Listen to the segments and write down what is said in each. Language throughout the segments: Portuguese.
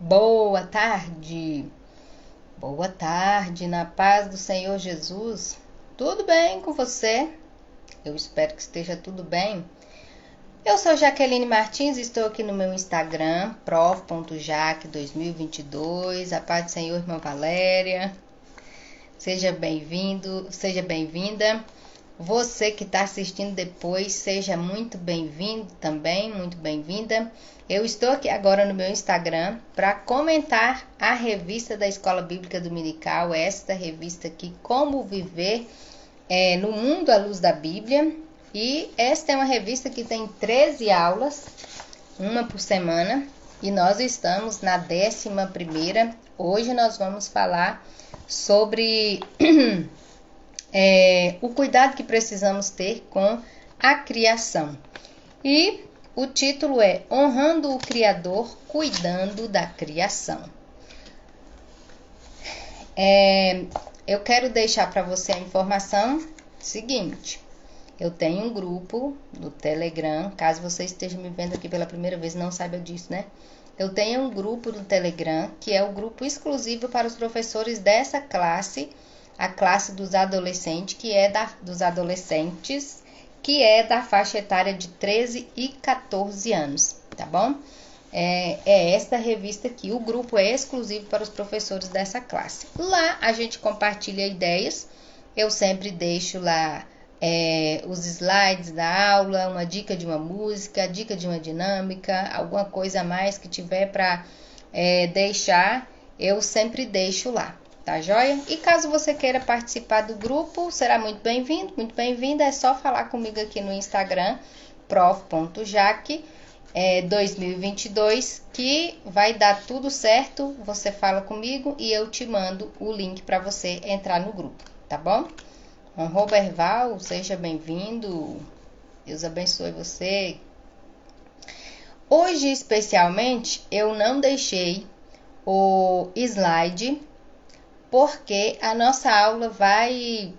Boa tarde, boa tarde, na paz do Senhor Jesus. Tudo bem com você? Eu espero que esteja tudo bem. Eu sou Jaqueline Martins, estou aqui no meu Instagram, prof.jaque2022. A paz do Senhor, irmã Valéria. Seja bem-vindo, seja bem-vinda. Você que está assistindo depois, seja muito bem-vindo também, muito bem-vinda. Eu estou aqui agora no meu Instagram para comentar a revista da Escola Bíblica Dominical, esta revista aqui, Como Viver no Mundo à Luz da Bíblia. E esta é uma revista que tem 13 aulas, uma por semana, e nós estamos na 11ª. Hoje nós vamos falar sobre o cuidado que precisamos ter com a criação. E o título é Honrando o Criador, Cuidando da Criação. Eu quero deixar para você a informação seguinte. Eu tenho um grupo no Telegram, caso você esteja me vendo aqui pela primeira vez, não saiba disso, né? Eu tenho um grupo no Telegram, que é o grupo exclusivo para os professores dessa classe, a classe dos adolescentes, que é da faixa etária de 13 e 14 anos, tá bom? É esta revista aqui, o grupo é exclusivo para os professores dessa classe. Lá a gente compartilha ideias, eu sempre deixo lá os slides da aula, uma dica de uma música, dica de uma dinâmica, alguma coisa a mais que tiver para deixar, eu sempre deixo lá. Tá joia? E caso você queira participar do grupo, será muito bem-vindo, muito bem-vinda. É só falar comigo aqui no Instagram, prof.jaque2022, que vai dar tudo certo. Você fala comigo e eu te mando o link para você entrar no grupo, tá bom? Robert Val, seja bem-vindo. Deus abençoe você. Hoje, especialmente, eu não deixei o slide, porque a nossa aula vai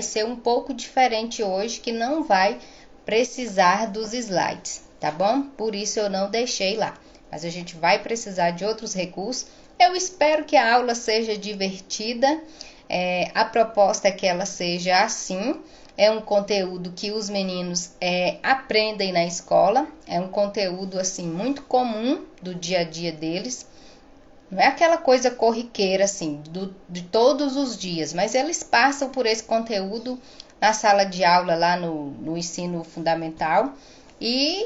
ser um pouco diferente hoje, que não vai precisar dos slides, tá bom? Por isso eu não deixei lá, mas a gente vai precisar de outros recursos. Eu espero que a aula seja divertida, a proposta é que ela seja assim, é um conteúdo que os meninos aprendem na escola, é um conteúdo assim muito comum do dia a dia deles. Não é aquela coisa corriqueira, assim, de todos os dias, mas eles passam por esse conteúdo na sala de aula, lá no ensino fundamental. E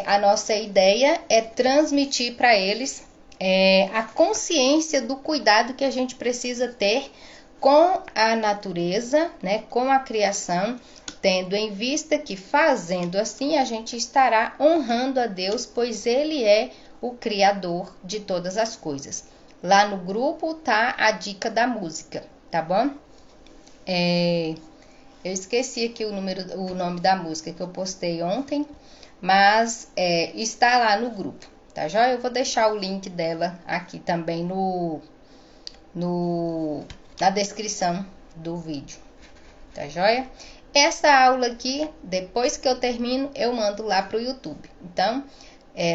a nossa ideia é transmitir para eles a consciência do cuidado que a gente precisa ter com a natureza, né, com a criação, tendo em vista que fazendo assim a gente estará honrando a Deus, pois Ele é o Criador de todas as coisas. Lá no grupo tá a dica da música, tá bom? Eu esqueci aqui o nome da música que eu postei ontem, mas está lá no grupo, tá joia? Eu vou deixar o link dela aqui também na descrição do vídeo, tá joia? Essa aula aqui, depois que eu termino, eu mando lá pro YouTube. Então,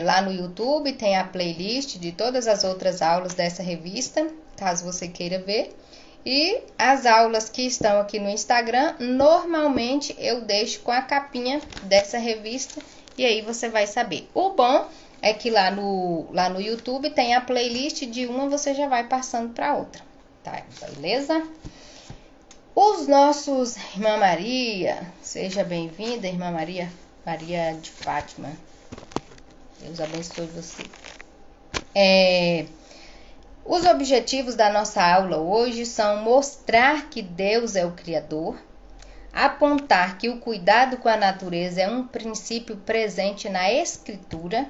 lá no YouTube tem a playlist de todas as outras aulas dessa revista, caso você queira ver. E as aulas que estão aqui no Instagram, normalmente eu deixo com a capinha dessa revista e aí você vai saber. O bom é que lá no YouTube tem a playlist de uma, você já vai passando para outra, tá? Beleza? Os nossos... Irmã Maria, seja bem-vinda, Irmã Maria de Fátima. Deus abençoe você. Os objetivos da nossa aula hoje são mostrar que Deus é o Criador, apontar que o cuidado com a natureza é um princípio presente na Escritura.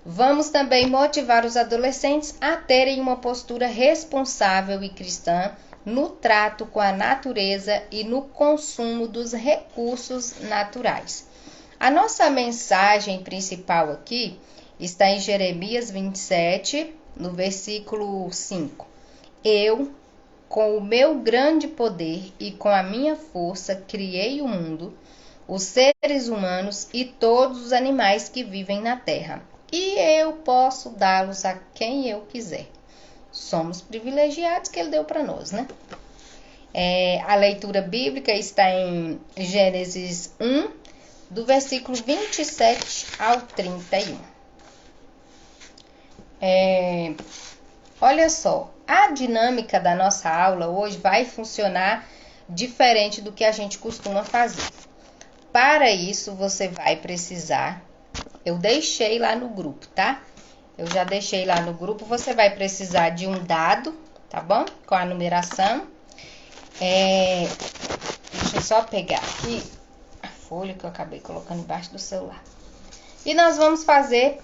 Vamos também motivar os adolescentes a terem uma postura responsável e cristã no trato com a natureza e no consumo dos recursos naturais. A nossa mensagem principal aqui está em Jeremias 27, no versículo 5. Eu, com o meu grande poder e com a minha força, criei o mundo, os seres humanos e todos os animais que vivem na terra. e eu posso dá-los a quem eu quiser. Somos privilegiados que ele deu para nós, né? A leitura bíblica está em Gênesis 1, do versículo 27 ao 31. Olha só, a dinâmica da nossa aula hoje vai funcionar diferente do que a gente costuma fazer. Para isso, você vai precisar... Eu deixei lá no grupo, tá? Eu já deixei lá no grupo. Você vai precisar de um dado, tá bom? Com a numeração. Deixa eu só pegar aqui a folha que eu acabei colocando embaixo do celular. E nós vamos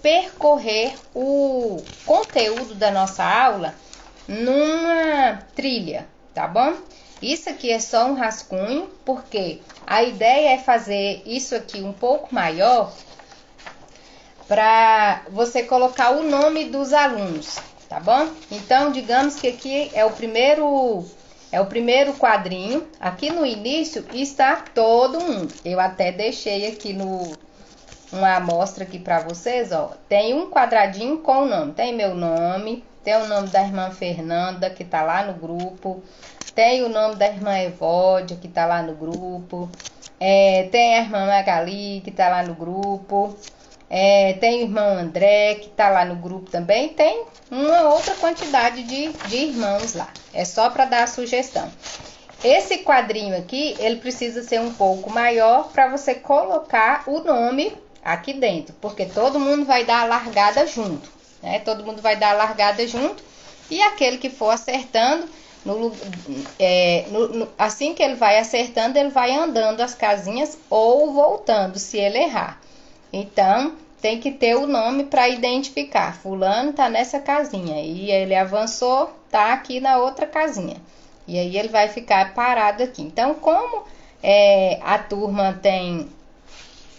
percorrer o conteúdo da nossa aula numa trilha, tá bom? Isso aqui é só um rascunho, porque a ideia é fazer isso aqui um pouco maior para você colocar o nome dos alunos, tá bom? Então, digamos que aqui é o primeiro quadrinho. Aqui no início está todo mundo. Eu até deixei aqui uma amostra aqui para vocês, ó. Tem um quadradinho com o nome. Tem meu nome, tem o nome da irmã Fernanda, que tá lá no grupo. Tem o nome da irmã Evódia, que tá lá no grupo. Tem a irmã Magali, que tá lá no grupo. Tem o irmão André, que tá lá no grupo também. Tem uma outra quantidade de irmãos lá. É só para dar a sugestão. Esse quadrinho aqui, ele precisa ser um pouco maior para você colocar o nome aqui dentro. Porque todo mundo vai dar a largada junto, né? Todo mundo vai dar a largada junto. E aquele que for acertando... assim que ele vai acertando, ele vai andando as casinhas ou voltando se ele errar. Então, tem que ter o nome para identificar. Fulano tá nessa casinha e ele avançou, tá aqui na outra casinha. E aí ele vai ficar parado aqui. Então, como a turma tem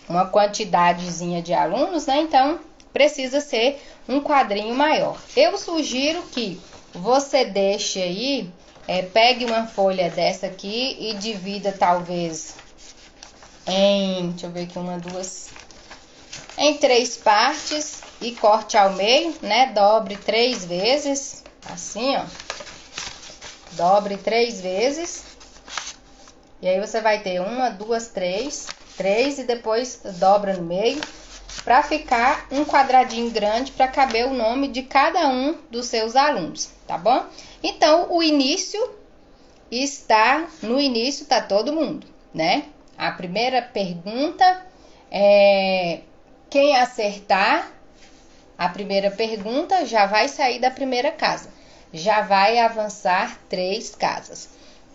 uma quantidadezinha de alunos, né? Então, precisa ser um quadrinho maior. Eu sugiro que você deixe aí, pegue uma folha dessa aqui e divida talvez deixa eu ver aqui, em 3 partes e corte ao meio, né? Dobre 3 vezes, assim, ó. Dobre 3 vezes. E aí você vai ter 1, 2, 3 e depois dobra no meio, para ficar um quadradinho grande para caber o nome de cada um dos seus alunos, tá bom? Então, no início tá todo mundo, né? A primeira pergunta quem acertar a primeira pergunta já vai sair da primeira casa, já vai avançar 3 casas.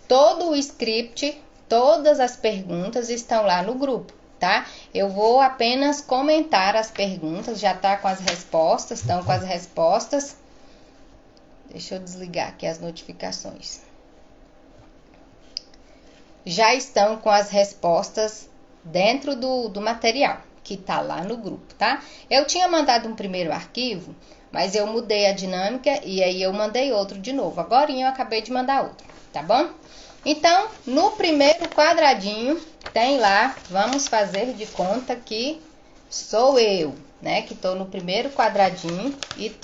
Todo o script, todas as perguntas estão lá no grupo, tá? Eu vou apenas comentar as perguntas, já tá com as respostas, estão com as respostas. Deixa eu desligar aqui as notificações. Já estão com as respostas dentro do material que tá lá no grupo, tá? Eu tinha mandado um primeiro arquivo, mas eu mudei a dinâmica e aí eu mandei outro de novo. Agora eu acabei de mandar outro, tá bom? Então, no primeiro quadradinho, tem lá, vamos fazer de conta que sou eu, né? Que tô no primeiro quadradinho e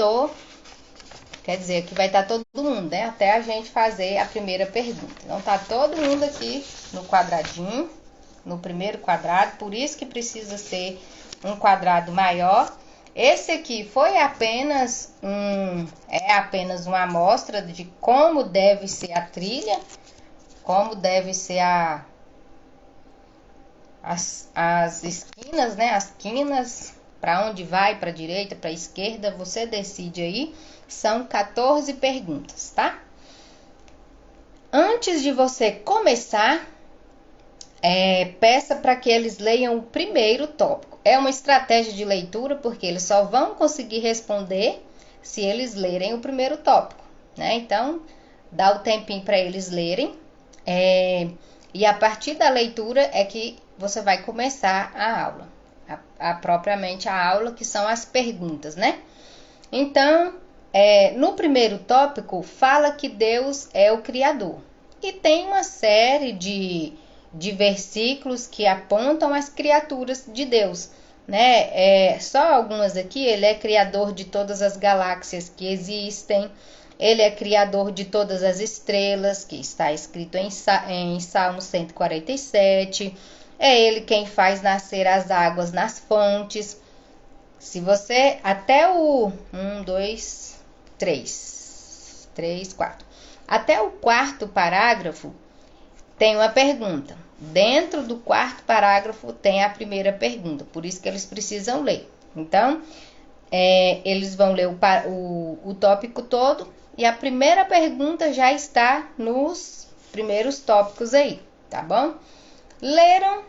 quer dizer, que vai estar todo mundo, né? Até a gente fazer a primeira pergunta. Então, tá todo mundo aqui no quadradinho, no primeiro quadrado, por isso que precisa ser um quadrado maior. Esse aqui foi apenas uma amostra de como deve ser a trilha, como deve ser as esquinas, né? As quinas, para onde vai, para a direita, para a esquerda, você decide aí. São 14 perguntas, tá? Antes de você começar, peça para que eles leiam o primeiro tópico. É uma estratégia de leitura, porque eles só vão conseguir responder se eles lerem o primeiro tópico, né? Então, dá o tempinho para eles lerem. E a partir da leitura é que você vai começar a aula. Propriamente a aula, que são as perguntas, né? Então, no primeiro tópico, fala que Deus é o Criador. E tem uma série de versículos que apontam as criaturas de Deus. né? Só algumas aqui. Ele é criador de todas as galáxias que existem. Ele é criador de todas as estrelas, que está escrito em Salmo 147. É ele quem faz nascer as águas nas fontes. Se você, até o 4. Até o quarto parágrafo tem uma pergunta. Dentro do quarto parágrafo tem a primeira pergunta. Por isso que eles precisam ler. Então, eles vão ler o tópico todo. E a primeira pergunta já está nos primeiros tópicos aí, tá bom? Leram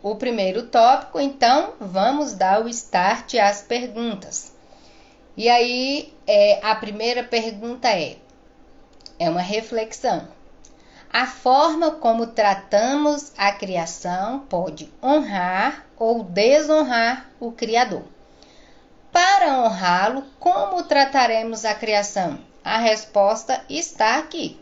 o primeiro tópico, então vamos dar o start às perguntas. E aí, a primeira pergunta é uma reflexão. A forma como tratamos a criação pode honrar ou desonrar o Criador. Para honrá-lo, como trataremos a criação? A resposta está aqui,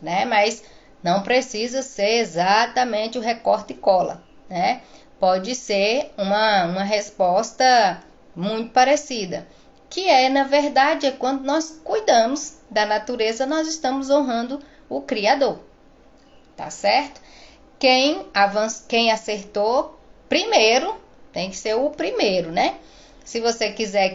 né? Mas não precisa ser exatamente o recorte e cola, né? Pode ser uma resposta muito parecida, que na verdade, quando nós cuidamos da natureza, nós estamos honrando o Criador, tá certo? Quem acertou primeiro, tem que ser o primeiro, né? Se você quiser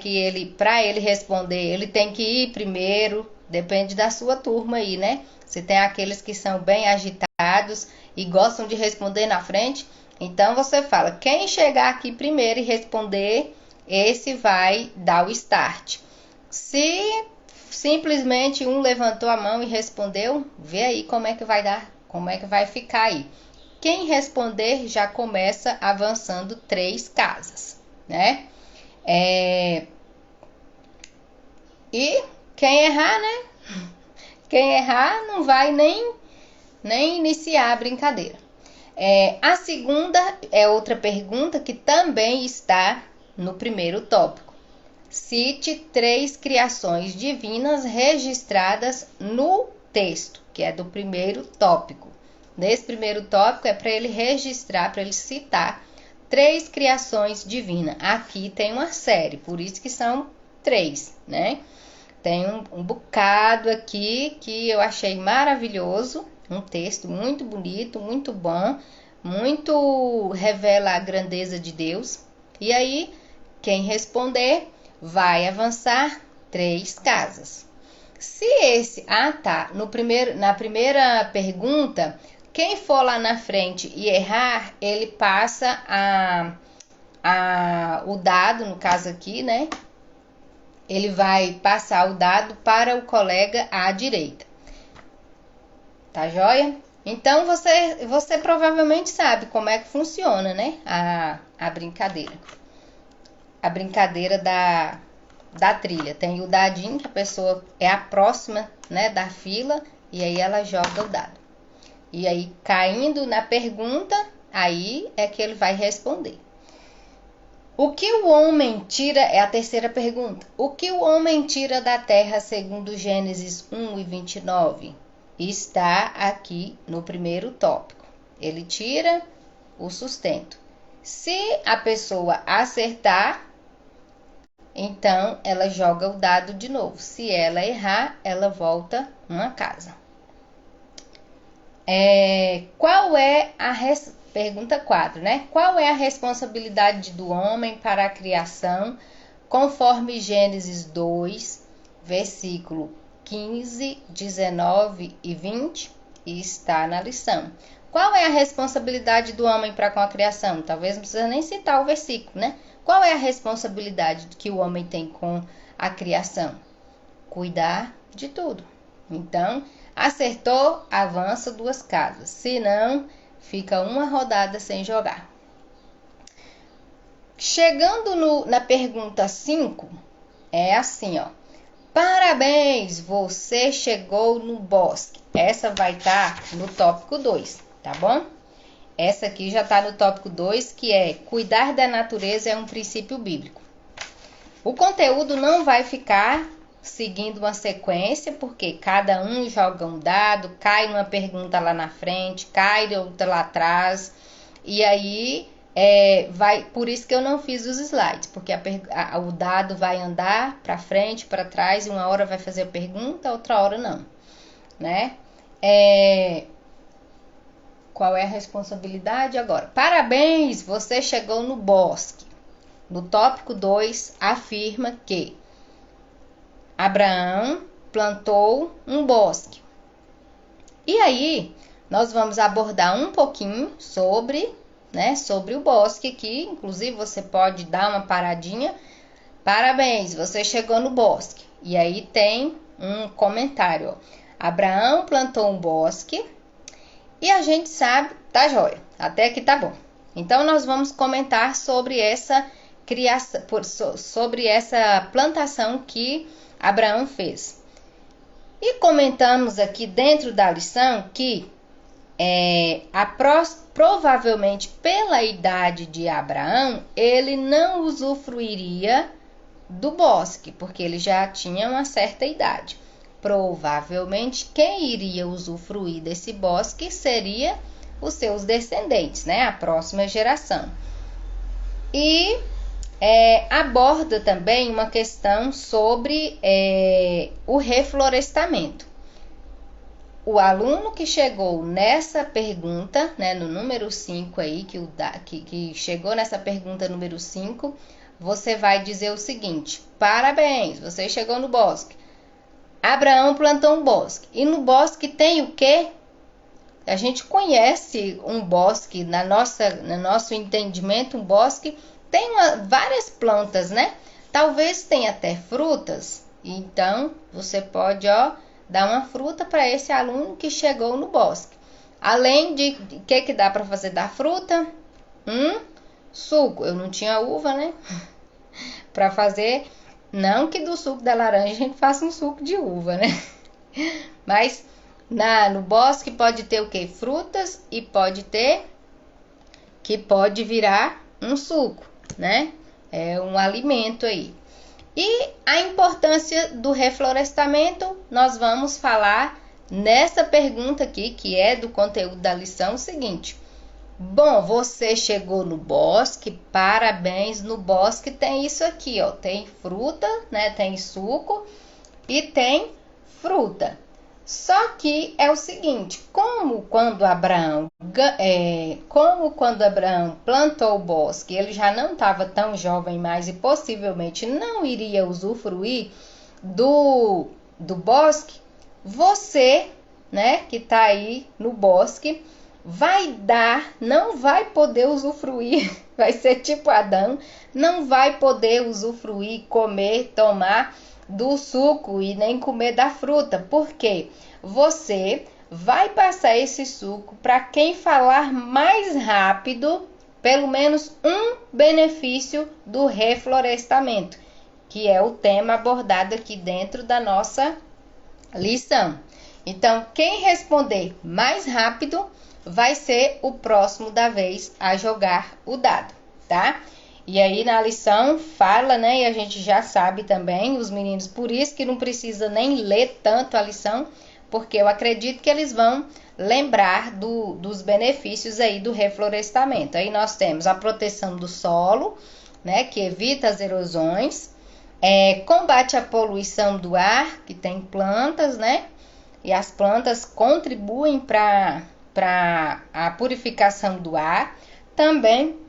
para ele responder, ele tem que ir primeiro, depende da sua turma aí, né? Se tem aqueles que são bem agitados e gostam de responder na frente, então você fala, quem chegar aqui primeiro e responder, esse vai dar o start. Se simplesmente um levantou a mão e respondeu, vê aí como é que vai dar, como é que vai ficar aí. Quem responder já começa avançando 3 casas, né? E quem errar, né? Quem errar não vai nem iniciar a brincadeira. A segunda é outra pergunta que também está no primeiro tópico. Cite 3 criações divinas registradas no texto, que é do primeiro tópico. Nesse primeiro tópico é para ele registrar, para ele citar 3 criações divinas. Aqui tem uma série, por isso que são 3, né? Tem um bocado aqui que eu achei maravilhoso, um texto muito bonito, muito bom, muito revela a grandeza de Deus. E aí, quem responder vai avançar 3 casas. Se na primeira pergunta, quem for lá na frente e errar, ele passa o dado, no caso aqui, né? Ele vai passar o dado para o colega à direita. Tá joia? Então, você provavelmente sabe como é que funciona, né? A brincadeira. A brincadeira da trilha. Tem o dadinho, que a pessoa é a próxima, né, da fila, e aí ela joga o dado. E aí, caindo na pergunta, aí é que ele vai responder. O que o homem tira, é a terceira pergunta. O que o homem tira da terra segundo Gênesis 1:29? Está aqui no primeiro tópico. Ele tira o sustento. Se a pessoa acertar, então ela joga o dado de novo. Se ela errar, ela volta uma casa. Pergunta 4, né? Qual é a responsabilidade do homem para a criação, conforme Gênesis 2, versículo 15, 19 e 20? E está na lição. Qual é a responsabilidade do homem para com a criação? Talvez não precisa nem citar o versículo, né? Qual é a responsabilidade que o homem tem com a criação? Cuidar de tudo. Então, acertou, avança 2 casas. Se não, fica uma rodada sem jogar. Chegando na pergunta 5, é assim, ó. Parabéns, você chegou no bosque. Essa vai estar no tópico 2, tá bom? Essa aqui já está no tópico 2, que é cuidar da natureza é um princípio bíblico. O conteúdo não vai ficar seguindo uma sequência, porque cada um joga um dado, cai numa pergunta lá na frente, cai outra lá atrás, e aí Por isso que eu não fiz os slides, porque o dado vai andar para frente, para trás, e uma hora vai fazer a pergunta, outra hora não, né? Qual é a responsabilidade agora? Parabéns, você chegou no bosque. No tópico 2, afirma que Abraão plantou um bosque. E aí, nós vamos abordar um pouquinho sobre o bosque aqui. Inclusive, você pode dar uma paradinha. Parabéns, você chegou no bosque. E aí tem um comentário, ó. Abraão plantou um bosque e a gente sabe, tá joia, até aqui tá bom. Então, nós vamos comentar sobre essa criação, sobre essa plantação que Abraão fez. E comentamos aqui dentro da lição que provavelmente pela idade de Abraão, ele não usufruiria do bosque, porque ele já tinha uma certa idade. Provavelmente quem iria usufruir desse bosque seria os seus descendentes, né? A próxima geração. E aborda também uma questão sobre o reflorestamento. O aluno que chegou nessa pergunta, né, no número 5 aí, que chegou nessa pergunta número 5, você vai dizer o seguinte: parabéns, você chegou no bosque. Abraão plantou um bosque. E no bosque tem o quê? A gente conhece um bosque, no nosso entendimento, um bosque tem várias plantas, né? Talvez tenha até frutas. Então, você pode, dar uma fruta para esse aluno que chegou no bosque. Além de que dá para fazer da fruta? Suco. Eu não tinha uva, né? Para fazer, não que do suco da laranja a gente faça um suco de uva, né? Mas no bosque pode ter o quê? Frutas, e pode virar um suco, né? É um alimento aí. E a importância do reflorestamento, nós vamos falar nessa pergunta aqui, que é do conteúdo da lição, o seguinte: bom, você chegou no bosque, parabéns, no bosque tem isso aqui, tem fruta, né? Tem suco e tem fruta. Só que é o seguinte, como quando Abraão plantou o bosque, ele já não estava tão jovem mais e possivelmente não iria usufruir do bosque, você, né, que está aí no bosque, não vai poder usufruir, vai ser tipo Adão, não vai poder usufruir, comer, tomar do suco e nem comer da fruta, porque você vai passar esse suco para quem falar mais rápido, pelo menos um benefício do reflorestamento, que é o tema abordado aqui dentro da nossa lição. Então, quem responder mais rápido vai ser o próximo da vez a jogar o dado, tá? E aí na lição fala, né, e a gente já sabe também, os meninos, por isso que não precisa nem ler tanto a lição, porque eu acredito que eles vão lembrar dos benefícios aí do reflorestamento. Aí nós temos a proteção do solo, né, que evita as erosões, combate a poluição do ar, que tem plantas, né, e as plantas contribuem para a purificação do ar, também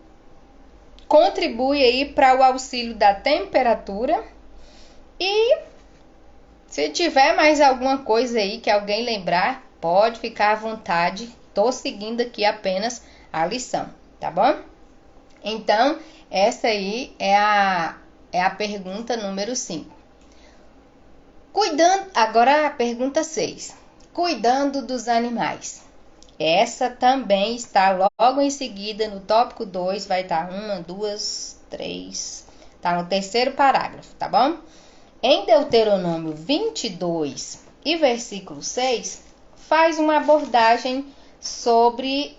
contribui aí para o auxílio da temperatura. E se tiver mais alguma coisa aí que alguém lembrar, pode ficar à vontade. Tô seguindo aqui apenas a lição, tá bom? Então, essa aí é a pergunta número 5. Agora a pergunta 6. Cuidando dos animais. Essa também está logo em seguida no tópico 2, vai estar 1, 2, 3, tá no terceiro parágrafo, tá bom? Em Deuteronômio 22 e versículo 6, faz uma abordagem sobre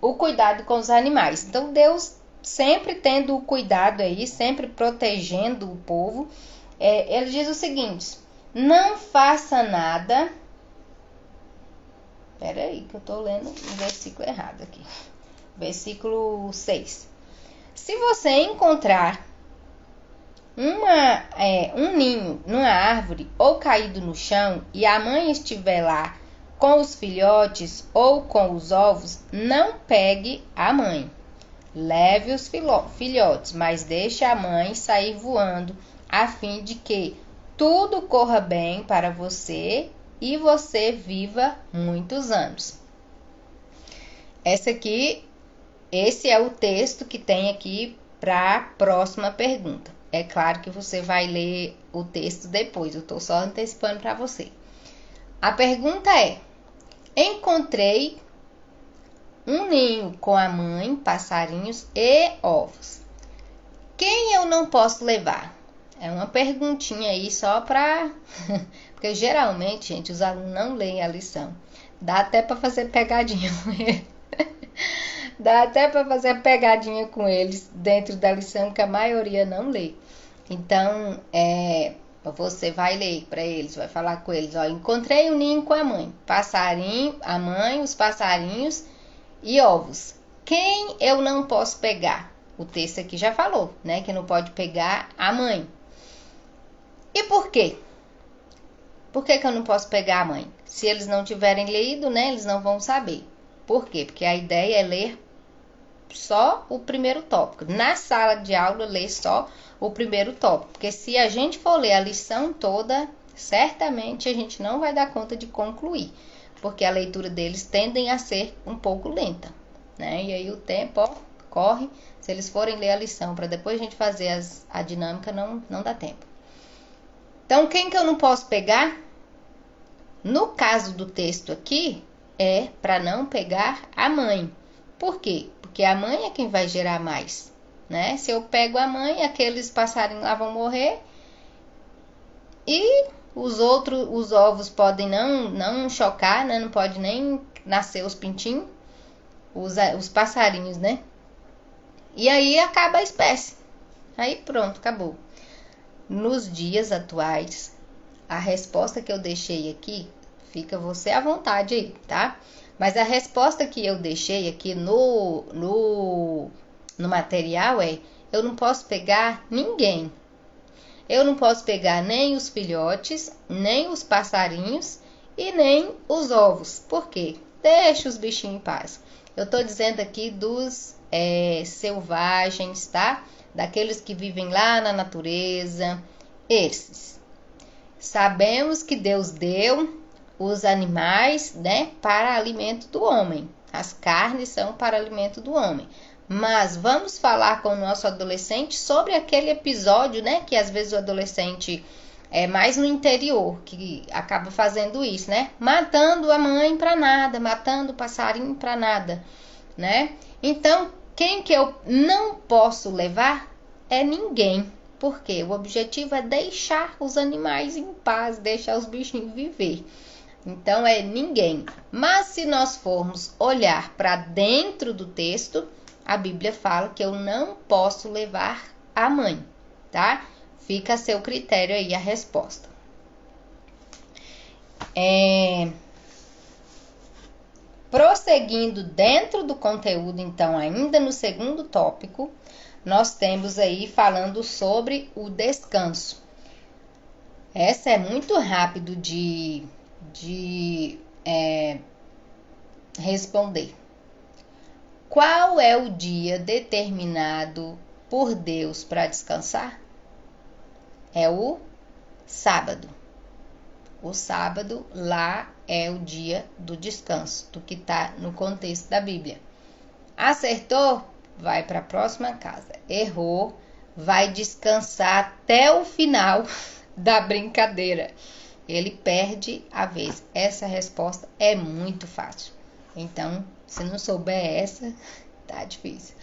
o cuidado com os animais. Então, Deus sempre tendo o cuidado aí, sempre protegendo o povo, ele diz o seguinte: não faça nada. Espera aí que eu tô lendo o versículo errado aqui. versículo 6. Se você encontrar um ninho numa árvore ou caído no chão e a mãe estiver lá com os filhotes ou com os ovos, não pegue a mãe. Leve os filhotes, mas deixe a mãe sair voando, a fim de que tudo corra bem para você e você viva muitos anos. Esse é o texto que tem aqui para a próxima pergunta. É claro que você vai ler o texto depois, eu estou só antecipando para você. A pergunta é: encontrei um ninho com a mãe, passarinhos e ovos. Quem eu não posso levar? É uma perguntinha aí só para... Porque geralmente, gente, os alunos não leem a lição. Dá até para fazer pegadinha com eles. Dá até para fazer pegadinha com eles dentro da lição, que a maioria não lê. Então, você vai ler para eles, vai falar com eles, ó, encontrei um ninho com a mãe, passarinho, a mãe, os passarinhos e ovos. Quem eu não posso pegar? O texto aqui já falou, né, que não pode pegar a mãe. E por quê? Por que eu não posso pegar a mãe? Se eles não tiverem lido, né, eles não vão saber. Por quê? Porque a ideia é ler só o primeiro tópico. Na sala de aula, ler só o primeiro tópico. Porque se a gente for ler a lição toda, certamente a gente não vai dar conta de concluir. Porque a leitura deles tendem a ser um pouco lenta, né? E aí o tempo, ó, corre. Se eles forem ler a lição para depois a gente fazer a dinâmica, não dá tempo. Então, quem que eu não posso pegar? No caso do texto aqui, é para não pegar a mãe. Por quê? Porque a mãe é quem vai gerar mais, né? Se eu pego a mãe, aqueles passarinhos lá vão morrer e os ovos podem não chocar, né? Não pode nem nascer os pintinhos, os passarinhos, né? E aí acaba a espécie. Aí pronto, acabou. Nos dias atuais, a resposta que eu deixei aqui, fica você à vontade aí, tá? Mas a resposta que eu deixei aqui no material é: eu não posso pegar ninguém. Eu não posso pegar nem os filhotes, nem os passarinhos e nem os ovos. Por quê? Deixa os bichinhos em paz. Eu tô dizendo aqui dos selvagens, tá? Daqueles que vivem lá na natureza. Esses. Sabemos que Deus deu os animais, né, para alimento do homem. As carnes são para alimento do homem. Mas vamos falar com o nosso adolescente sobre aquele episódio, né, que às vezes o adolescente é mais no interior, que acaba fazendo isso, né? Matando a mãe para nada, matando o passarinho para nada, né? Então, quem que eu não posso levar é ninguém. Porque o objetivo é deixar os animais em paz, deixar os bichinhos viver. Então é ninguém. Mas se nós formos olhar para dentro do texto, a Bíblia fala que eu não posso levar a mãe, tá? Fica a seu critério aí a resposta. Prosseguindo dentro do conteúdo, então, ainda no segundo tópico, nós temos aí falando sobre o descanso. Essa é muito rápido de responder. Qual é o dia determinado por Deus para descansar? É o sábado. O sábado lá é o dia do descanso, do que está no contexto da Bíblia. Acertou? Vai para a próxima casa. Errou? Vai descansar até o final da brincadeira. Ele perde a vez. Essa resposta é muito fácil. Então, se não souber essa, tá difícil.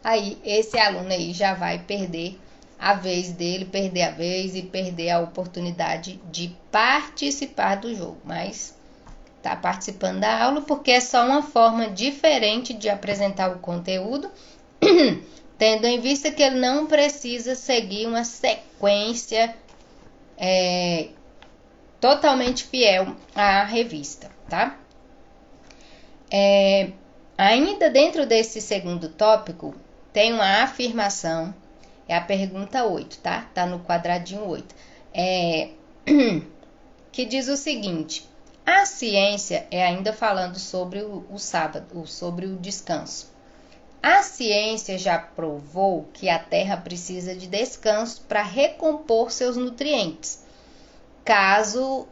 Aí, esse aluno aí já vai perder a vez dele, perder a vez e perder a oportunidade de participar do jogo. Mas tá participando da aula porque é só uma forma diferente de apresentar o conteúdo, tendo em vista que ele não precisa seguir uma sequência totalmente fiel à revista, tá? Ainda dentro desse segundo tópico, tem uma afirmação, é a pergunta 8, tá? Tá no quadradinho 8. Que diz o seguinte: a ciência, ainda falando sobre o sábado, sobre o descanso. A ciência já provou que a terra precisa de descanso para recompor seus nutrientes. Caso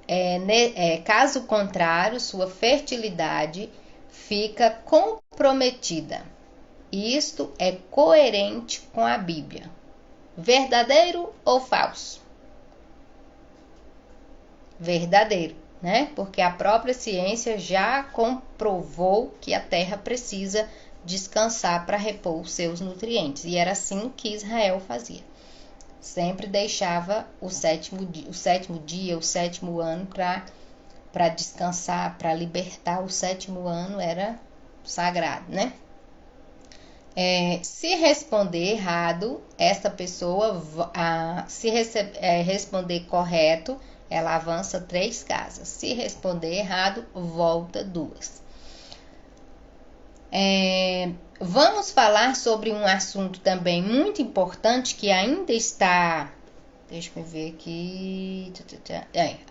contrário, sua fertilidade fica comprometida. Isto é coerente com a Bíblia. Verdadeiro ou falso? Verdadeiro, né? Porque a própria ciência já comprovou que a terra precisa descansar para repor os seus nutrientes. E era assim que Israel fazia. Sempre deixava o sétimo dia, o sétimo ano para descansar, para libertar. O sétimo ano era sagrado, né? Se responder errado, essa pessoa, responder correto, ela avança 3 casas. Se responder errado, volta 2. Vamos falar sobre um assunto também muito importante que ainda está... Deixa eu ver aqui...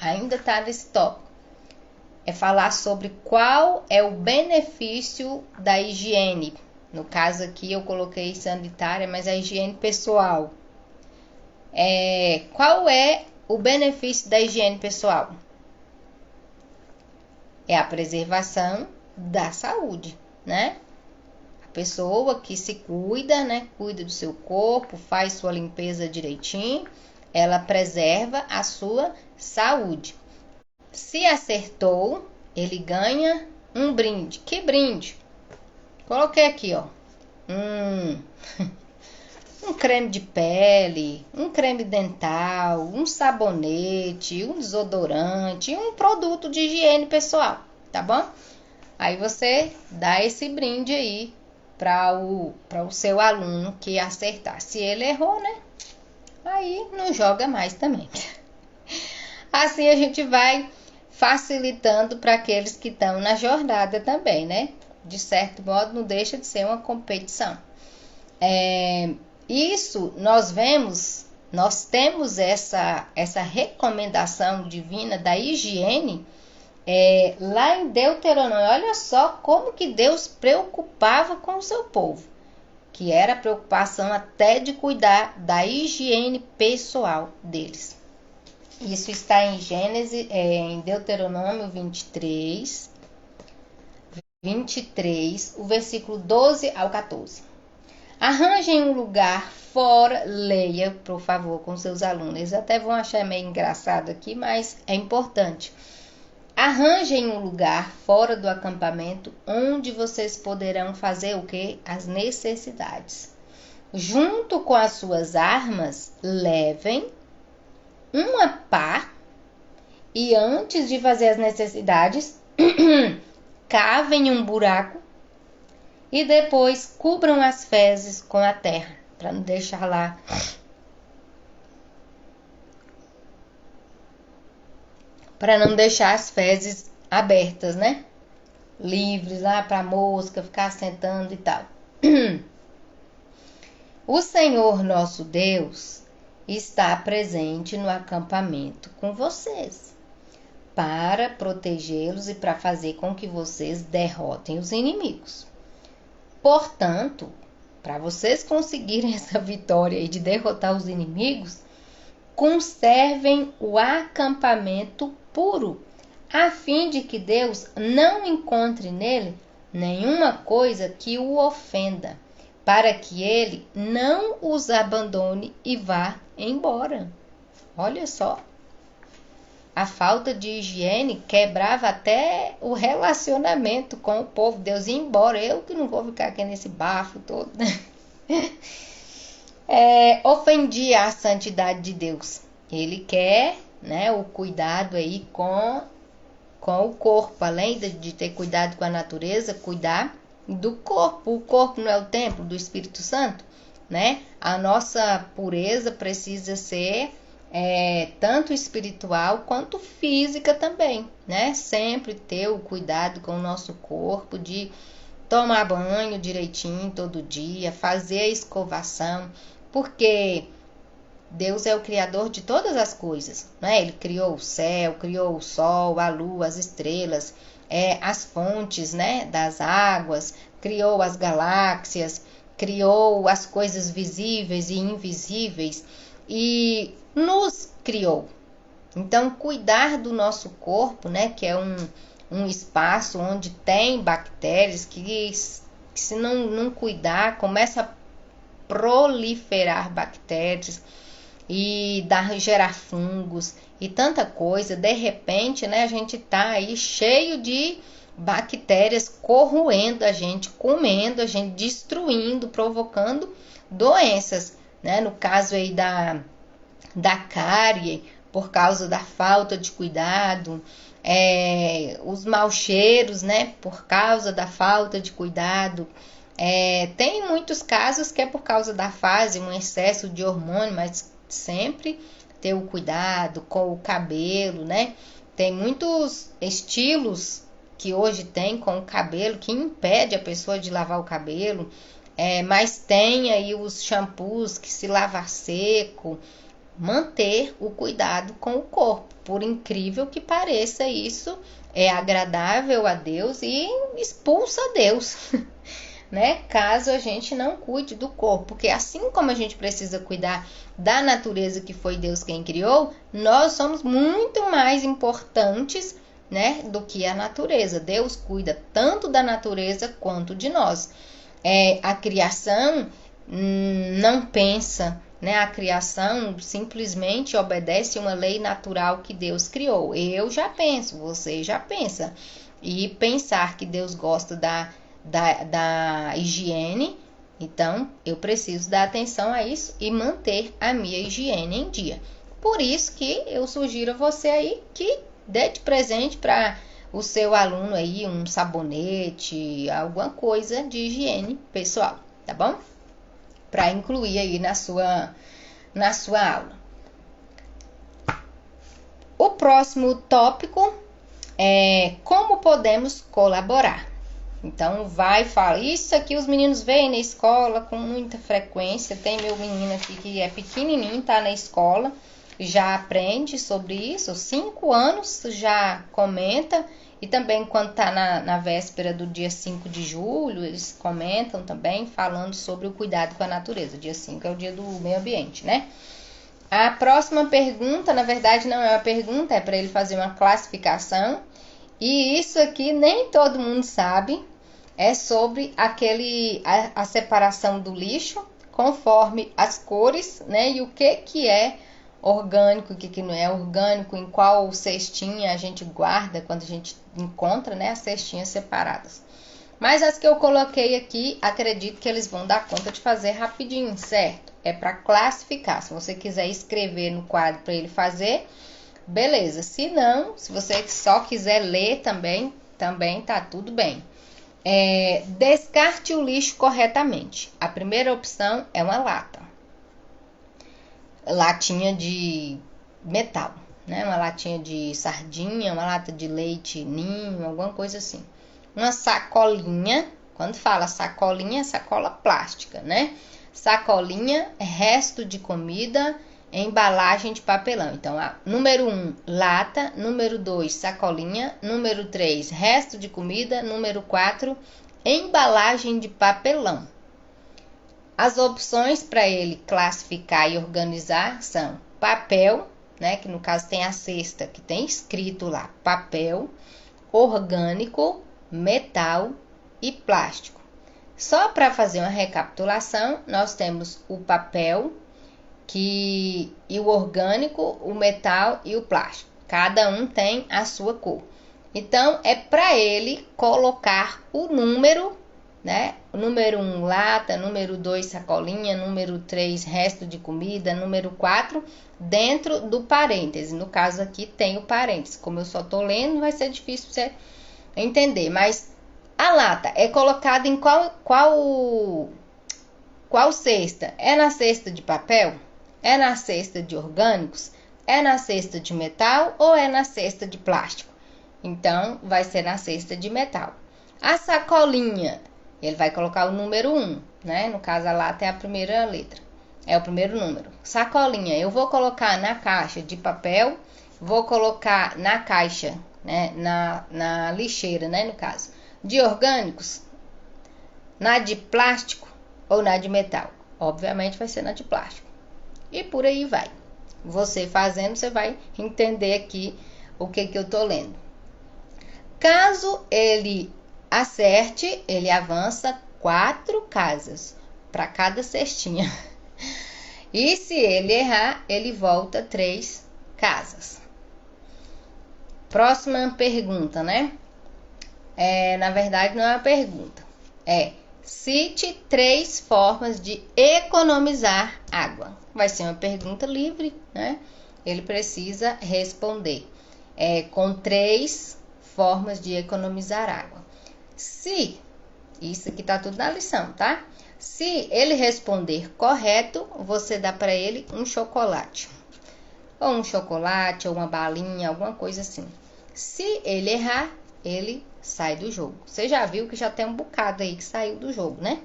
ainda está nesse tópico. É falar sobre qual é o benefício da higiene. No caso aqui eu coloquei sanitária, mas a higiene pessoal. Qual é o benefício da higiene pessoal? É a preservação da saúde, né? A pessoa que se cuida, né? Cuida do seu corpo, faz sua limpeza direitinho, ela preserva a sua saúde. Se acertou, ele ganha um brinde. Que brinde? Coloquei aqui, ó. Um creme de pele, um creme dental, um sabonete, um desodorante, um produto de higiene pessoal, tá bom? Aí você dá esse brinde aí para o seu aluno que acertar. Se ele errou, né? Aí não joga mais também. Assim a gente vai facilitando para aqueles que estão na jornada também, né? De certo modo, não deixa de ser uma competição. Isso nós temos essa recomendação divina da higiene lá em Deuteronômio. Olha só como que Deus preocupava com o seu povo, que era a preocupação até de cuidar da higiene pessoal deles. Isso está em em Deuteronômio 23, o versículo 12 ao 14. Arranjem um lugar fora, leia, por favor, com seus alunos. Eles até vão achar meio engraçado aqui, mas é importante. Arranjem um lugar fora do acampamento onde vocês poderão fazer o quê? As necessidades. Junto com as suas armas, levem uma pá e antes de fazer as necessidades, cavem um buraco e depois cubram as fezes com a terra, para não deixar lá as fezes abertas, né? Livres lá para a mosca ficar sentando e tal. O Senhor nosso Deus está presente no acampamento com vocês, para protegê-los e para fazer com que vocês derrotem os inimigos. Portanto, para vocês conseguirem essa vitória e de derrotar os inimigos, conservem o acampamento puro, a fim de que Deus não encontre nele nenhuma coisa que o ofenda, para que ele não os abandone e vá embora. Olha só, a falta de higiene quebrava até o relacionamento com o povo. Deus ia embora, eu que não vou ficar aqui nesse bafo todo, né? Ofendia a santidade de Deus. Ele quer, né, o cuidado aí com o corpo, além de ter cuidado com a natureza, cuidar do corpo. O corpo não é o templo do Espírito Santo, né? A nossa pureza precisa ser tanto espiritual quanto física também, né? Sempre ter o cuidado com o nosso corpo, de tomar banho direitinho todo dia, fazer a escovação, porque Deus é o criador de todas as coisas, né? Ele criou o céu, criou o sol, a lua, as estrelas, as fontes, né, das águas, criou as galáxias, criou as coisas visíveis e invisíveis e nos criou. Então, cuidar do nosso corpo, né, que é um espaço onde tem bactérias que se não cuidar, começa a proliferar bactérias e gerar fungos e tanta coisa. De repente, né, a gente tá aí cheio de bactérias corroendo a gente, comendo a gente, destruindo, provocando doenças, né? No caso aí da cárie, por causa da falta de cuidado, os maus cheiros, né, por causa da falta de cuidado. Tem muitos casos que é por causa da fase, um excesso de hormônio, mas sempre ter o cuidado com o cabelo, né? Tem muitos estilos que hoje tem com o cabelo que impede a pessoa de lavar o cabelo, mas tem aí os shampoos que se lava seco. Manter o cuidado com o corpo, por incrível que pareça, isso é agradável a Deus e expulsa Deus, né? Caso a gente não cuide do corpo, porque assim como a gente precisa cuidar da natureza que foi Deus quem criou, nós somos muito mais importantes, né, do que a natureza. Deus cuida tanto da natureza quanto de nós. A criação não pensa, né? A criação simplesmente obedece uma lei natural que Deus criou. Eu já penso, você já pensa. E pensar que Deus gosta da higiene, então eu preciso dar atenção a isso e manter a minha higiene em dia. Por isso que eu sugiro a você aí que dê de presente para o seu aluno aí um sabonete, alguma coisa de higiene pessoal, tá bom? Para incluir aí na sua aula. O próximo tópico é como podemos colaborar. Então, vai falar. Isso aqui os meninos veem na escola com muita frequência. Tem meu menino aqui que é pequenininho, tá na escola, já aprende sobre isso. 5 anos já comenta. E também quando está na véspera do dia 5 de julho, eles comentam também falando sobre o cuidado com a natureza. Dia 5 é o dia do meio ambiente, né? A próxima pergunta, na verdade não é uma pergunta, é para ele fazer uma classificação. E isso aqui nem todo mundo sabe, é sobre a separação do lixo, conforme as cores, né? E o que é orgânico, o que não é orgânico, em qual cestinha a gente guarda quando a gente encontra, né, as cestinhas separadas. Mas as que eu coloquei aqui, acredito que eles vão dar conta de fazer rapidinho, certo? É para classificar. Se você quiser escrever no quadro para ele fazer, beleza. Se não, se você só quiser ler também tá tudo bem. Descarte o lixo corretamente. A primeira opção é uma latinha de metal, né? Uma latinha de sardinha, uma lata de leite ninho, alguma coisa assim. Uma sacolinha, quando fala sacolinha, é sacola plástica, né? Sacolinha, resto de comida, embalagem de papelão. Então, número 1, lata. Número 2, sacolinha. Número 3, resto de comida. Número 4, embalagem de papelão. As opções para ele classificar e organizar são papel, né, que no caso tem a cesta que tem escrito lá, papel, orgânico, metal e plástico. Só para fazer uma recapitulação, nós temos o papel e o orgânico, o metal e o plástico. Cada um tem a sua cor. Então, é para ele colocar o número, né? Número 1, lata. Número 2, sacolinha. Número 3, resto de comida. Número 4, dentro do parêntese. No caso aqui tem o parêntese. Como eu só tô lendo, vai ser difícil você entender. Mas a lata é colocada em qual cesta? É na cesta de papel? É na cesta de orgânicos? É na cesta de metal ou é na cesta de plástico? Então, vai ser na cesta de metal. A sacolinha Ele vai colocar o número 1, né? No caso, a lata é a primeira letra. É o primeiro número. Sacolinha, eu vou colocar na caixa de papel, vou colocar na caixa, né? Na lixeira, né? No caso. De orgânicos, na de plástico ou na de metal? Obviamente vai ser na de plástico. E por aí vai. Você fazendo, você vai entender aqui o que eu tô lendo. Caso ele acerte, ele avança 4 casas para cada cestinha. E se ele errar, ele volta 3 casas. Próxima pergunta, né? Na verdade, não é uma pergunta. Cite 3 formas de economizar água. Vai ser uma pergunta livre, né? Ele precisa responder com 3 formas de economizar água. Se, isso aqui tá tudo na lição, tá? Se ele responder correto, você dá para ele um chocolate. Ou um chocolate, ou uma balinha, alguma coisa assim. Se ele errar, ele sai do jogo. Você já viu que já tem um bocado aí que saiu do jogo, né?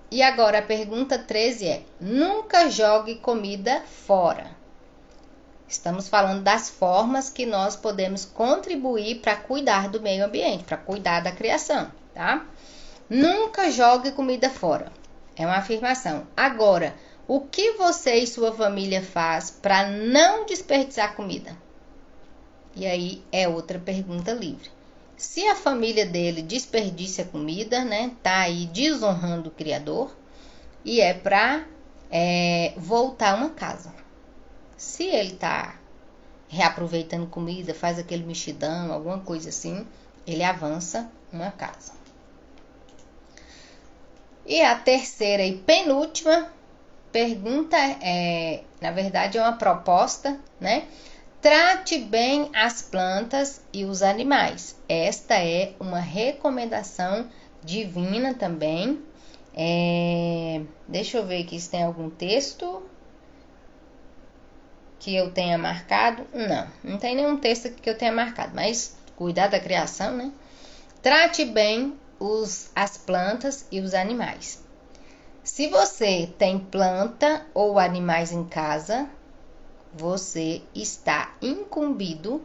E agora a pergunta 13 é: nunca jogue comida fora. Estamos falando das formas que nós podemos contribuir para cuidar do meio ambiente, para cuidar da criação, tá? Nunca jogue comida fora. É uma afirmação. Agora, o que você e sua família faz para não desperdiçar comida? E aí é outra pergunta livre. Se a família dele desperdiça comida, né? Tá aí desonrando o Criador e é para voltar uma casa. Se ele tá reaproveitando comida, faz aquele mexidão, alguma coisa assim, ele avança uma casa. E a terceira e penúltima pergunta na verdade, é uma proposta, né? Trate bem as plantas e os animais. Esta é uma recomendação divina também. Deixa eu ver aqui se tem algum texto que eu tenha marcado. Não tem nenhum texto aqui que eu tenha marcado, mas cuidar da criação, né? Trate bem as plantas e os animais. Se você tem planta ou animais em casa, você está incumbido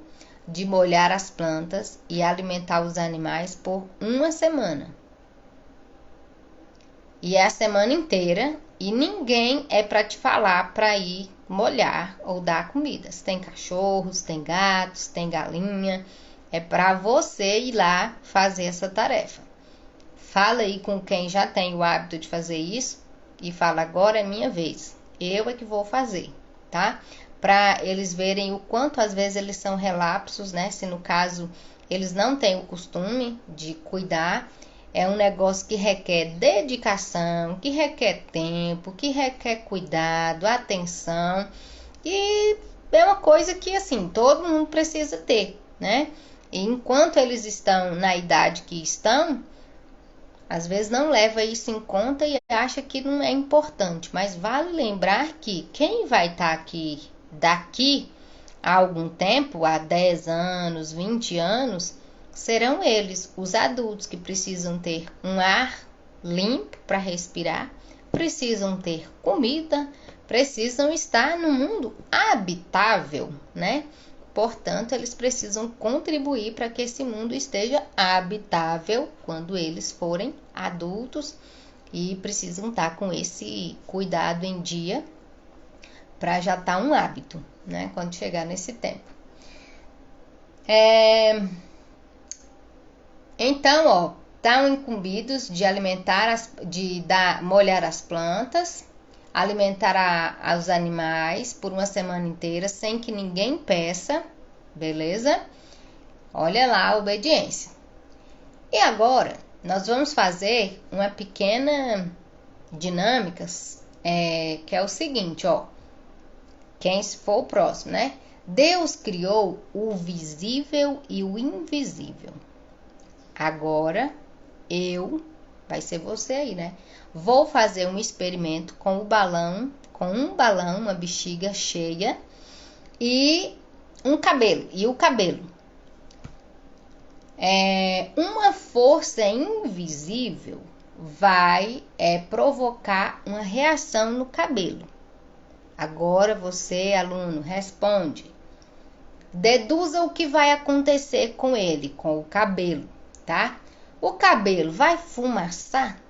de molhar as plantas e alimentar os animais por 1 semana. E é a semana inteira e ninguém é para te falar para ir molhar ou dar comida. Se tem cachorros, tem gatos, tem galinha, é para você ir lá fazer essa tarefa. Fala aí com quem já tem o hábito de fazer isso e fala: agora é minha vez, eu é que vou fazer, tá? Para eles verem o quanto às vezes eles são relapsos, né? Se no caso eles não têm o costume de cuidar, é um negócio que requer dedicação, que requer tempo, que requer cuidado, atenção, e é uma coisa que assim todo mundo precisa ter, né? E enquanto eles estão na idade que estão, às vezes não leva isso em conta e acha que não é importante, mas vale lembrar que quem vai estar aqui daqui a algum tempo, há 10 anos, 20 anos, serão eles, os adultos, que precisam ter um ar limpo para respirar, precisam ter comida, precisam estar no mundo habitável, né? Portanto, eles precisam contribuir para que esse mundo esteja habitável quando eles forem adultos e precisam estar com esse cuidado em dia para já estar um hábito, né? Quando chegar nesse tempo. Então, estão incumbidos de alimentar, molhar as plantas, alimentar os animais por 1 semana inteira sem que ninguém peça, beleza? Olha lá a obediência. E agora nós vamos fazer uma pequena dinâmica, que é o seguinte, ó. Quem for o próximo, né? Deus criou o visível e o invisível. Agora vai ser você aí, né? Vou fazer um experimento com um balão, uma bexiga cheia e um cabelo. E o cabelo. Uma força invisível vai provocar uma reação no cabelo. Agora você, aluno, responde. Deduza o que vai acontecer com ele, com o cabelo, tá? O cabelo vai fumaçar?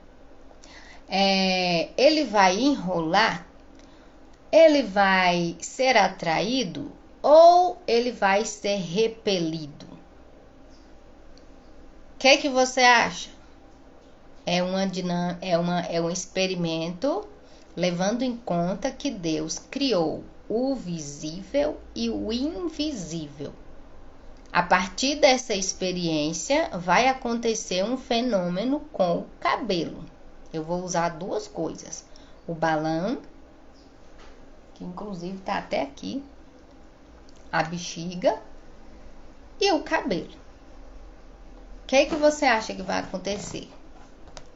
Ele vai enrolar? Ele vai ser atraído ou ele vai ser repelido? O que você acha? É um experimento levando em conta que Deus criou o visível e o invisível. A partir dessa experiência, vai acontecer um fenômeno com o cabelo. Eu vou usar duas coisas. O balão, que inclusive está até aqui, a bexiga e o cabelo. O que você acha que vai acontecer?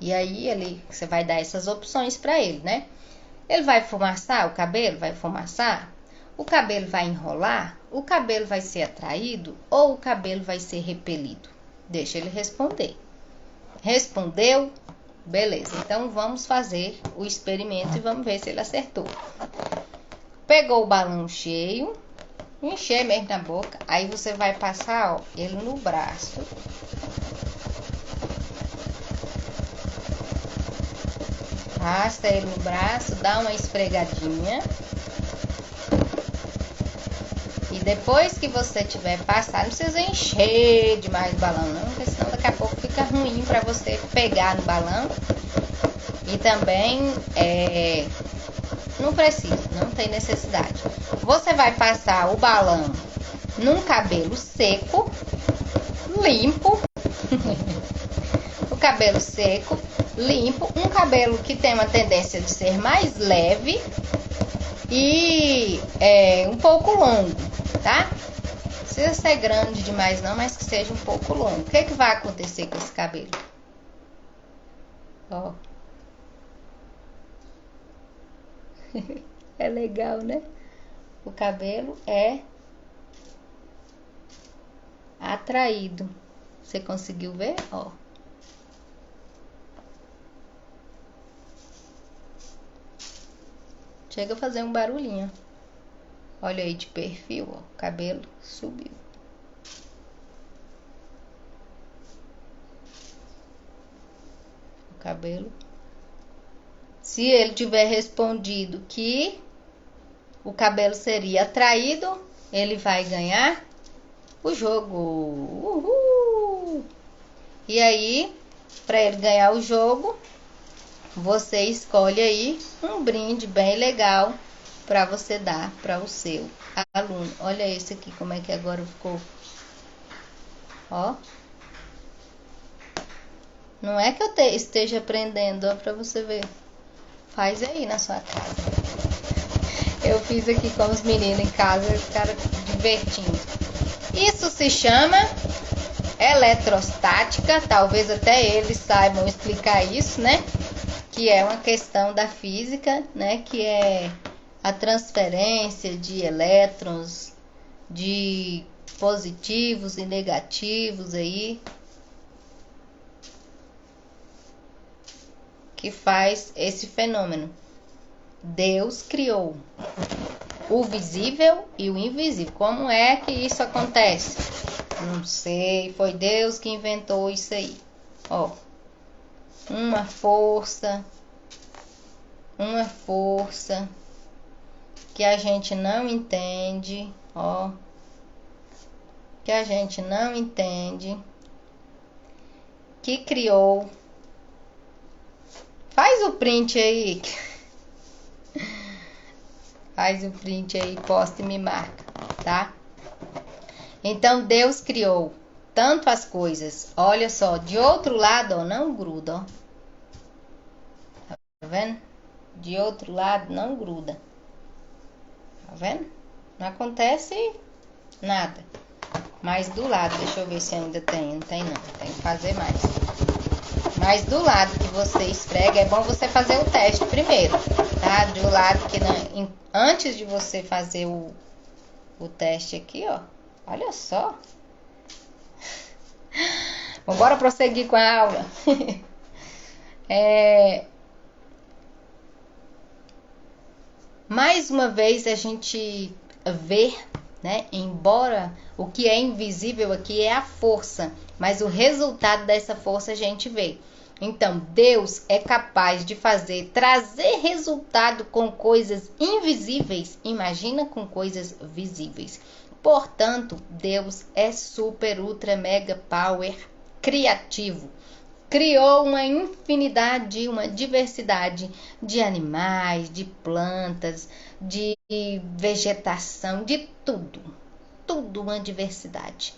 E aí você vai dar essas opções para ele, né? Ele vai fumaçar o cabelo? Vai fumaçar? O cabelo vai enrolar? O cabelo vai ser atraído? Ou o cabelo vai ser repelido? Deixa ele responder. Respondeu? Beleza, então vamos fazer o experimento e vamos ver se ele acertou. Pegou o balão cheio, encher mesmo na boca, aí você vai passar ele no braço. Passa ele no braço, dá uma esfregadinha. E depois que você tiver passado, não precisa encher demais o balão não, porque senão daqui a pouco fica ruim para você pegar no balão. E também não precisa, não tem necessidade. Você vai passar o balão num cabelo seco, limpo. O cabelo seco, limpo, um cabelo que tem uma tendência de ser mais leve e um pouco longo, tá? Não precisa ser grande demais não, mas que seja um pouco longo. O que vai acontecer com esse cabelo? Ó. É legal, né? O cabelo é atraído. Você conseguiu ver? Ó. Chega a fazer um barulhinho. Olha aí de perfil, ó. O cabelo subiu. O cabelo. Se ele tiver respondido que o cabelo seria atraído, ele vai ganhar o jogo. Uhul! E aí, para ele ganhar o jogo, você escolhe aí um brinde bem legal para você dar para o seu aluno. Olha esse aqui, como é que agora ficou. Ó. Não é que eu esteja aprendendo, ó, para você ver. Faz aí na sua casa. Eu fiz aqui com os meninos em casa, eles ficaram divertindo. Isso se chama eletrostática. Talvez até eles saibam explicar isso, né? Que é uma questão da física, né? Que é a transferência de elétrons, de positivos e negativos aí, que faz esse fenômeno. Deus criou o visível e o invisível. Como é que isso acontece? Não sei, foi Deus que inventou isso aí. Ó, uma força que a gente não entende, ó, que a gente não entende, que criou. Faz o print aí. Faz o print aí, posta e me marca, tá? Então, Deus criou tanto as coisas, olha só, de outro lado, ó, não gruda, ó. Tá vendo? De outro lado, não gruda. Tá vendo? Não acontece nada. Mas do lado, deixa eu ver se ainda tem. Não tem não, tem que fazer mais. Mas do lado que você esfrega, é bom você fazer o teste primeiro, tá? Do lado que antes de você fazer o teste aqui, ó. Olha só. Vamos prosseguir com a aula. Mais uma vez a gente vê, né? Embora o que é invisível aqui é a força, mas o resultado dessa força a gente vê. Então, Deus é capaz de trazer resultado com coisas invisíveis, imagina com coisas visíveis. Portanto, Deus é super, ultra, mega, power, criativo. Criou uma infinidade, uma diversidade de animais, de plantas, de vegetação, de tudo. Tudo uma diversidade.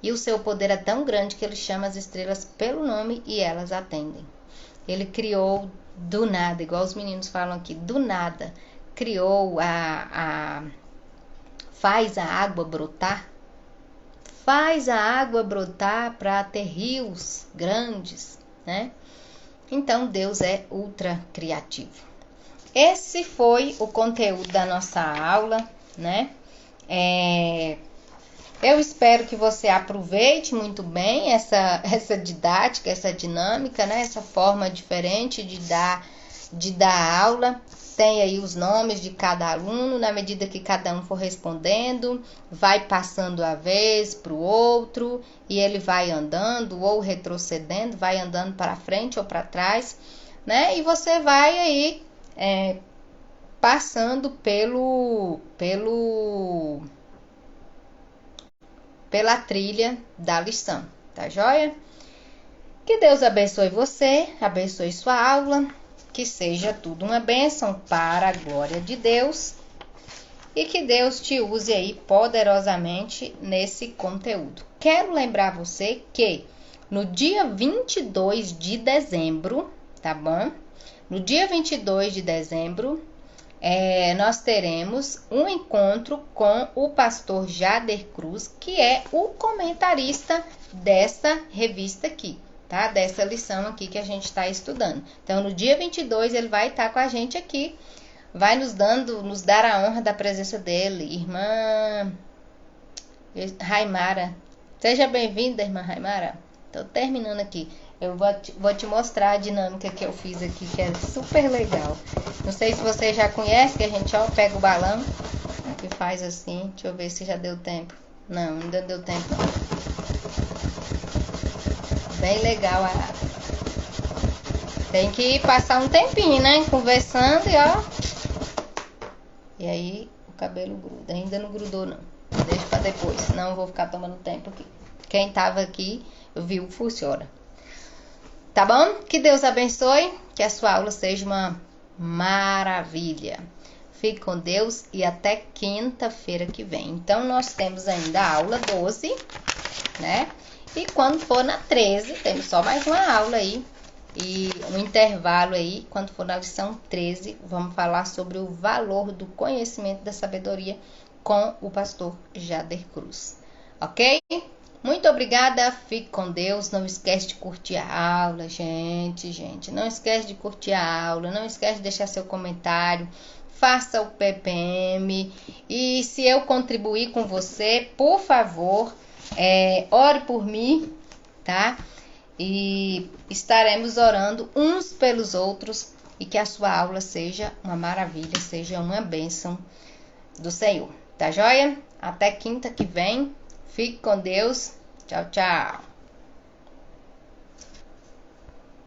E o seu poder é tão grande que ele chama as estrelas pelo nome e elas atendem. Ele criou do nada, igual os meninos falam aqui, do nada. Criou faz a água brotar. Faz a água brotar para ter rios grandes, né? Então Deus é ultra criativo. Esse foi o conteúdo da nossa aula, né? Eu espero que você aproveite muito bem essa didática, essa dinâmica, né? Essa forma diferente de dar aula. Tem aí os nomes de cada aluno, na medida que cada um for respondendo, vai passando a vez para o outro e ele vai andando ou retrocedendo, vai andando para frente ou para trás, né? E você vai aí passando pela trilha da lição, tá joia? Que Deus abençoe você, abençoe sua aula, que seja tudo uma bênção para a glória de Deus e que Deus te use aí poderosamente nesse conteúdo. Quero lembrar você que no dia 22 de dezembro, tá bom? No dia 22 de dezembro, nós teremos um encontro com o pastor Jader Cruz, que é o comentarista dessa revista aqui, tá? Dessa lição aqui que a gente está estudando. Então, no dia 22, ele vai estar com a gente aqui, vai nos dar a honra da presença dele. Irmã Raimara, seja bem-vinda, irmã Raimara. Estou terminando aqui. Eu vou te mostrar a dinâmica que eu fiz aqui, que é super legal. Não sei se você já conhece, que a gente pega o balão e faz assim. Deixa eu ver se já deu tempo. Não, ainda não deu tempo. Bem legal. Tem que passar um tempinho, né? Conversando e aí o cabelo gruda. Ainda não grudou, não. Deixa pra depois, senão eu vou ficar tomando tempo aqui. Quem tava aqui viu que funciona. Tá bom? Que Deus abençoe, que a sua aula seja uma maravilha. Fique com Deus e até quinta-feira que vem. Então, nós temos ainda a aula 12, né? E quando for na 13, temos só mais uma aula aí. E um intervalo aí, quando for na lição 13, vamos falar sobre o valor do conhecimento da sabedoria com o pastor Jader Cruz. Ok? Muito obrigada, fique com Deus, não esquece de curtir a aula, gente, não esquece de curtir a aula, não esquece de deixar seu comentário, faça o PPM e se eu contribuir com você, por favor, ore por mim, tá? E estaremos orando uns pelos outros e que a sua aula seja uma maravilha, seja uma bênção do Senhor, tá joia? Até quinta que vem. Fique com Deus. Tchau, tchau.